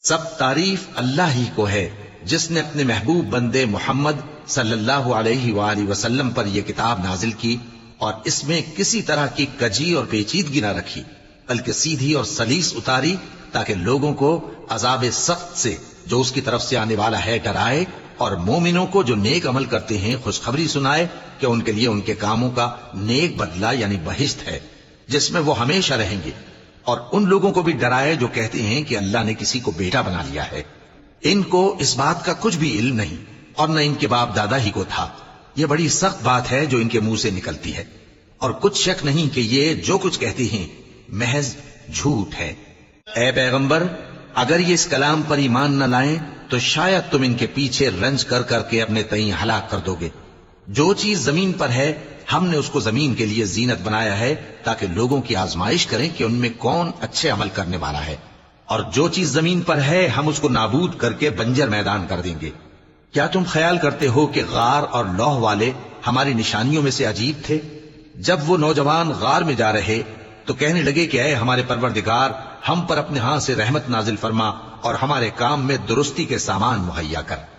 سب تعریف اللہ ہی کو ہے جس نے اپنے محبوب بندے محمد صلی اللہ علیہ وآلہ وسلم پر یہ کتاب نازل کی اور اس میں کسی طرح کی کجی اور پیچیدگی نہ رکھی، بلکہ سیدھی اور سلیس اتاری تاکہ لوگوں کو عذاب سخت سے جو اس کی طرف سے آنے والا ہے ڈرائے، اور مومنوں کو جو نیک عمل کرتے ہیں خوشخبری سنائے کہ ان کے لیے ان کے کاموں کا نیک بدلہ یعنی بہشت ہے جس میں وہ ہمیشہ رہیں گے، اور ان لوگوں کو بھی ڈرائے جو کہتے ہیں کہ اللہ نے کسی کو بیٹا بنا لیا ہے۔ ان کو اس بات کا کچھ بھی علم نہیں اور نہ ان کے باپ دادا ہی کو تھا۔ یہ بڑی سخت بات ہے جو ان کے منہ سے نکلتی ہے، اور کچھ شک نہیں کہ یہ جو کچھ کہتے ہیں محض جھوٹ ہے۔ اے پیغمبر، اگر یہ اس کلام پر ایمان نہ لائیں تو شاید تم ان کے پیچھے رنج کر کر کے اپنے تئیں ہلاک کر دو گے۔ جو چیز زمین پر ہے ہم نے اس کو زمین کے لیے زینت بنایا ہے تاکہ لوگوں کی آزمائش کریں کہ ان میں کون اچھے عمل کرنے والا ہے، اور جو چیز زمین پر ہے ہم اس کو نابود کر کے بنجر میدان کر دیں گے۔ کیا تم خیال کرتے ہو کہ غار اور لوح والے ہماری نشانیوں میں سے عجیب تھے؟ جب وہ نوجوان غار میں جا رہے تو کہنے لگے کہ اے ہمارے پروردگار، ہم پر اپنے ہاں سے رحمت نازل فرما اور ہمارے کام میں درستی کے سامان مہیا کر۔